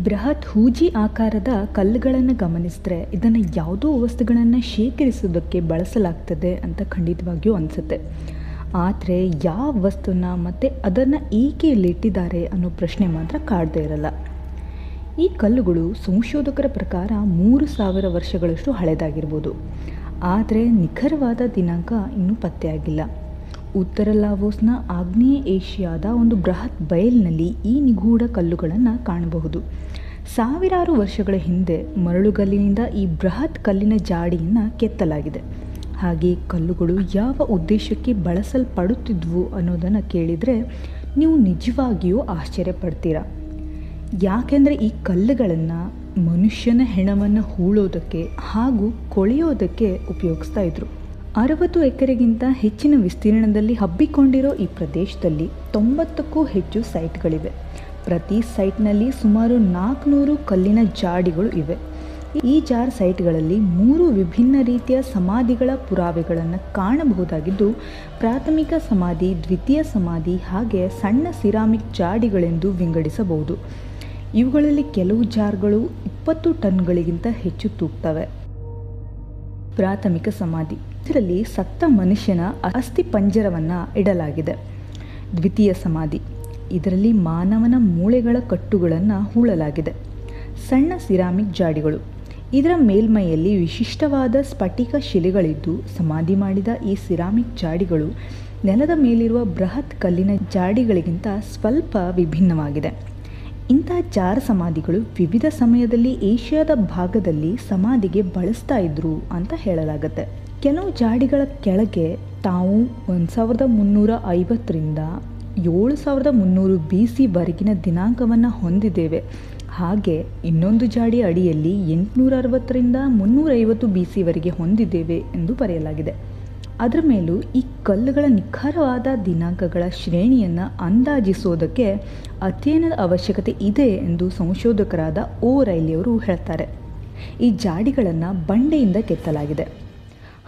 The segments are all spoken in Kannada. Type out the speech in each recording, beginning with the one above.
ಬೃಹತ್ ಹೂಜಿ ಆಕಾರದ ಕಲ್ಲುಗಳನ್ನು ಗಮನಿಸಿದ್ರೆ ಇದನ್ನು ಯಾವುದೋ ವಸ್ತುಗಳನ್ನು ಶೇಖರಿಸೋದಕ್ಕೆ ಬಳಸಲಾಗ್ತದೆ ಅಂತ ಖಂಡಿತವಾಗಿಯೂ ಅನಿಸುತ್ತೆ. ಆದರೆ ಯಾವ ವಸ್ತುನ ಮತ್ತು ಅದನ್ನು ಏಕೆ ಇಲ್ಲಿಟ್ಟಿದ್ದಾರೆ ಅನ್ನೋ ಪ್ರಶ್ನೆ ಮಾತ್ರ ಕಾಡದೇ ಇರಲ್ಲ. ಈ ಕಲ್ಲುಗಳು ಸಂಶೋಧಕರ ಪ್ರಕಾರ 3000 ವರ್ಷಗಳಷ್ಟು ಹಳೆಯದಾಗಿರ್ಬೋದು. ಆದರೆ ನಿಖರವಾದ ದಿನಾಂಕ ಇನ್ನೂ ಪತ್ತೆಯಾಗಿಲ್ಲ. ಉತ್ತರ ಲಾವೋಸ್ನ ಆಗ್ನೇಯ ಏಷ್ಯಾದ ಒಂದು ಬೃಹತ್ ಬಯಲಿನಲ್ಲಿ ಈ ನಿಗೂಢ ಕಲ್ಲುಗಳನ್ನು ಕಾಣಬಹುದು. ಸಾವಿರಾರು ವರ್ಷಗಳ ಹಿಂದೆ ಮರಳುಗಲ್ಲಿನಿಂದ ಈ ಬೃಹತ್ ಕಲ್ಲಿನ ಜಾಡಿಯನ್ನು ಕೆತ್ತಲಾಗಿದೆ. ಹಾಗೆ ಕಲ್ಲುಗಳು ಯಾವ ಉದ್ದೇಶಕ್ಕೆ ಬಳಸಲ್ಪಡುತ್ತಿದ್ವು ಅನ್ನೋದನ್ನು ಕೇಳಿದರೆ ನೀವು ನಿಜವಾಗಿಯೂ ಆಶ್ಚರ್ಯಪಡ್ತೀರಾ. ಯಾಕೆಂದರೆ ಈ ಕಲ್ಲುಗಳನ್ನು ಮನುಷ್ಯನ ಹೆಣವನ್ನು ಹೂಳೋದಕ್ಕೆ ಹಾಗೂ ಕೊಳೆಯೋದಕ್ಕೆ ಉಪಯೋಗಿಸ್ತಾ ಇದ್ರು. 60 ಎಕರೆಗಿಂತ ಹೆಚ್ಚಿನ ವಿಸ್ತೀರ್ಣದಲ್ಲಿ ಹಬ್ಬಿಕೊಂಡಿರೋ ಈ ಪ್ರದೇಶದಲ್ಲಿ 90ಕ್ಕೂ ಹೆಚ್ಚು ಸೈಟ್ಗಳಿವೆ. ಪ್ರತಿ ಸೈಟ್ನಲ್ಲಿ ಸುಮಾರು 400 ಕಲ್ಲಿನ ಜಾಡಿಗಳು ಇವೆ. ಈ ಸೈಟ್ಗಳಲ್ಲಿ 3 ವಿಭಿನ್ನ ರೀತಿಯ ಸಮಾಧಿಗಳ ಪುರಾವೆಗಳನ್ನು ಕಾಣಬಹುದಾಗಿದ್ದು, ಪ್ರಾಥಮಿಕ ಸಮಾಧಿ, ದ್ವಿತೀಯ ಸಮಾಧಿ ಹಾಗೆ ಸಣ್ಣ ಸಿರಾಮಿಕ್ ಜಾಡಿಗಳೆಂದು ವಿಂಗಡಿಸಬಹುದು. ಇವುಗಳಲ್ಲಿ ಕೆಲವು ಜಾರ್ಗಳು 20 ಟನ್ಗಳಿಗಿಂತ ಹೆಚ್ಚು ತೂಗ್ತವೆ. ಪ್ರಾಥಮಿಕ ಸಮಾಧಿ, ಇದರಲ್ಲಿ ಸತ್ತ ಮನುಷ್ಯನ ಅಸ್ಥಿ ಪಂಜರವನ್ನು ಇಡಲಾಗಿದೆ. ದ್ವಿತೀಯ ಸಮಾಧಿ, ಇದರಲ್ಲಿ ಮಾನವನ ಮೂಳೆಗಳ ಕಟ್ಟುಗಳನ್ನು ಹೂಳಲಾಗಿದೆ. ಸಣ್ಣ ಸಿರಾಮಿಕ್ ಜಾಡಿಗಳು, ಇದರ ಮೇಲ್ಮೈಯಲ್ಲಿ ವಿಶಿಷ್ಟವಾದ ಸ್ಫಟಿಕ ಶಿಲೆಗಳಿದ್ದು, ಸಮಾಧಿ ಮಾಡಿದ ಈ ಸಿರಾಮಿಕ್ ಜಾಡಿಗಳು ನೆಲದ ಮೇಲಿರುವ ಬೃಹತ್ ಕಲ್ಲಿನ ಜಾಡಿಗಳಿಗಿಂತ ಸ್ವಲ್ಪ ವಿಭಿನ್ನವಾಗಿದೆ. ಇಂಥ ಸಮಾಧಿಗಳು ವಿವಿಧ ಸಮಯದಲ್ಲಿ ಏಷ್ಯಾದ ಭಾಗದಲ್ಲಿ ಸಮಾಧಿಗೆ ಬಳಸ್ತಾ ಇದ್ರು ಅಂತ ಹೇಳಲಾಗುತ್ತೆ. ಕೆಲವು ಜಾಡಿಗಳ ಕೆಳಗೆ ತಾವು 1350ರಿಂದ 7300 BC ವರೆಗಿನ ದಿನಾಂಕವನ್ನು ಹೊಂದಿದ್ದೇವೆ. ಹಾಗೆ ಇನ್ನೊಂದು ಜಾಡಿ ಅಡಿಯಲ್ಲಿ 860ರಿಂದ 350 BC ವರೆಗೆ ಹೊಂದಿದ್ದೇವೆ ಎಂದು ಬರೆಯಲಾಗಿದೆ. ಅದರ ಮೇಲೂ ಈ ಕಲ್ಲುಗಳ ನಿಖರವಾದ ದಿನಾಂಕಗಳ ಶ್ರೇಣಿಯನ್ನು ಅಂದಾಜಿಸೋದಕ್ಕೆ ಅಧ್ಯಯನದ ಅವಶ್ಯಕತೆ ಇದೆ ಎಂದು ಸಂಶೋಧಕರಾದ ಓರೈಲಿಯವರು ಹೇಳ್ತಾರೆ. ಈ ಜಾಡಿಗಳನ್ನು ಬಂಡೆಯಿಂದ ಕೆತ್ತಲಾಗಿದೆ.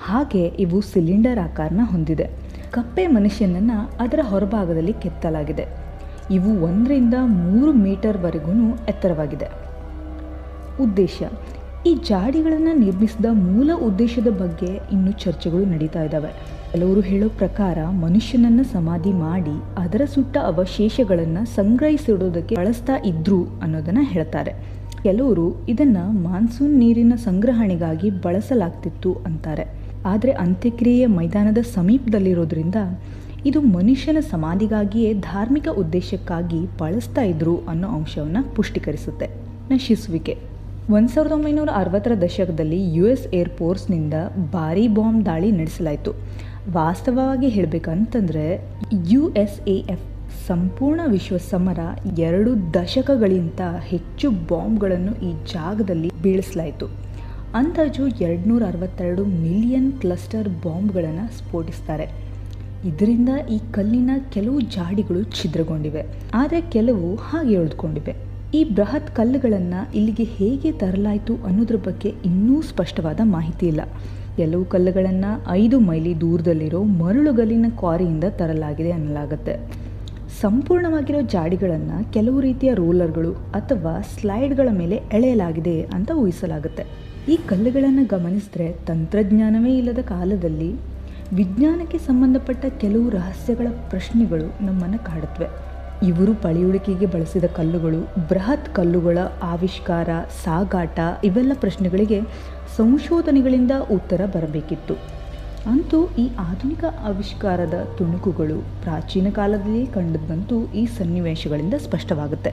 ಹಾಗೆ ಇವು ಸಿಲಿಂಡರ್ ಆಕಾರನ ಹೊಂದಿದೆ. ಕಪ್ಪೆ ಮನುಷ್ಯನನ್ನು ಅದರ ಹೊರಭಾಗದಲ್ಲಿ ಕೆತ್ತಲಾಗಿದೆ. ಇವು 1ರಿಂದ 3 ಮೀಟರ್ವರೆಗೂ ಎತ್ತರವಾಗಿದೆ. ಉದ್ದೇಶ, ಈ ಜಾಡಿಗಳನ್ನು ನಿರ್ಮಿಸಿದ ಮೂಲ ಉದ್ದೇಶದ ಬಗ್ಗೆ ಇನ್ನೂ ಚರ್ಚೆಗಳು ನಡೀತಾ ಇದ್ದಾವೆ. ಕೆಲವರು ಹೇಳೋ ಪ್ರಕಾರ ಮನುಷ್ಯನನ್ನು ಸಮಾಧಿ ಮಾಡಿ ಅದರ ಸುಟ್ಟ ಅವಶೇಷಗಳನ್ನು ಸಂಗ್ರಹಿಸಿಡೋದಕ್ಕೆ ಬಳಸ್ತಾ ಇದ್ರು ಅನ್ನೋದನ್ನು ಹೇಳ್ತಾರೆ. ಕೆಲವರು ಇದನ್ನು ಮಾನ್ಸೂನ್ ನೀರಿನ ಸಂಗ್ರಹಣೆಗಾಗಿ ಬಳಸಲಾಗ್ತಿತ್ತು ಅಂತಾರೆ. ಆದರೆ ಅಂತ್ಯಕ್ರಿಯೆಯ ಮೈದಾನದ ಸಮೀಪದಲ್ಲಿರೋದ್ರಿಂದ ಇದು ಮನುಷ್ಯನ ಸಮಾಧಿಗಾಗಿಯೇ ಧಾರ್ಮಿಕ ಉದ್ದೇಶಕ್ಕಾಗಿ ಬಳಸ್ತಾ ಇದ್ರು ಅನ್ನೋ ಅಂಶವನ್ನು ಪುಷ್ಟೀಕರಿಸುತ್ತೆ. ನಶಿಸುವಿಕೆ, 1960ರ ದಶಕದಲ್ಲಿ US ಏರ್ಫೋರ್ಸ್ನಿಂದ ಭಾರೀ ಬಾಂಬ್ ದಾಳಿ ನಡೆಸಲಾಯಿತು. ವಾಸ್ತವವಾಗಿ ಹೇಳಬೇಕಂತಂದರೆ USAF ಸಂಪೂರ್ಣ ವಿಶ್ವ ಸಮರ 2 ದಶಕಗಳಿಗಿಂತ ಹೆಚ್ಚು ಬಾಂಬ್ಗಳನ್ನು ಈ ಜಾಗದಲ್ಲಿ ಬೀಳಿಸಲಾಯಿತು. ಅಂದಾಜು 262 ಮಿಲಿಯನ್ ಕ್ಲಸ್ಟರ್ ಬಾಂಬ್ಗಳನ್ನು ಸ್ಫೋಟಿಸ್ತಾರೆ. ಇದರಿಂದ ಈ ಕಲ್ಲಿನ ಕೆಲವು ಜಾಡಿಗಳು ಛಿದ್ರಗೊಂಡಿವೆ, ಆದರೆ ಕೆಲವು ಹಾಗೆ ಉಳಿದುಕೊಂಡಿವೆ. ಈ ಬೃಹತ್ ಕಲ್ಲುಗಳನ್ನು ಇಲ್ಲಿಗೆ ಹೇಗೆ ತರಲಾಯಿತು ಅನ್ನೋದ್ರ ಬಗ್ಗೆ ಇನ್ನೂ ಸ್ಪಷ್ಟವಾದ ಮಾಹಿತಿ ಇಲ್ಲ. ಕೆಲವು ಕಲ್ಲುಗಳನ್ನು 5 ಮೈಲಿ ದೂರದಲ್ಲಿರೋ ಮರಳುಗಲ್ಲಿನ ಕ್ವಾರಿಯಿಂದ ತರಲಾಗಿದೆ ಅನ್ನಲಾಗುತ್ತೆ. ಸಂಪೂರ್ಣವಾಗಿರೋ ಜಾಡಿಗಳನ್ನು ಕೆಲವು ರೀತಿಯ ರೋಲರ್ಗಳು ಅಥವಾ ಸ್ಲೈಡ್ಗಳ ಮೇಲೆ ಎಳೆಯಲಾಗಿದೆ ಅಂತ ಊಹಿಸಲಾಗುತ್ತೆ. ಈ ಕಲ್ಲುಗಳನ್ನು ಗಮನಿಸಿದ್ರೆ ತಂತ್ರಜ್ಞಾನವೇ ಇಲ್ಲದ ಕಾಲದಲ್ಲಿ ವಿಜ್ಞಾನಕ್ಕೆ ಸಂಬಂಧಪಟ್ಟ ಕೆಲವು ರಹಸ್ಯಗಳ ಪ್ರಶ್ನೆಗಳು ನಮ್ಮನ್ನು ಕಾಡುತ್ತವೆ. ಇವರು ಪಳೆಯುಳಿಕೆಗೆ ಬಳಸಿದ ಕಲ್ಲುಗಳು, ಬೃಹತ್ ಕಲ್ಲುಗಳ ಆವಿಷ್ಕಾರ, ಸಾಗಾಟ ಇವೆಲ್ಲ ಪ್ರಶ್ನೆಗಳಿಗೆ ಸಂಶೋಧನೆಗಳಿಂದ ಉತ್ತರ ಬರಬೇಕಿತ್ತು. ಅಂತೂ ಈ ಆಧುನಿಕ ಆವಿಷ್ಕಾರದ ತುಣುಕುಗಳು ಪ್ರಾಚೀನ ಕಾಲದಲ್ಲಿ ಕಂಡದಂತೂ ಈ ಸನ್ನಿವೇಶಗಳಿಂದ ಸ್ಪಷ್ಟವಾಗುತ್ತೆ.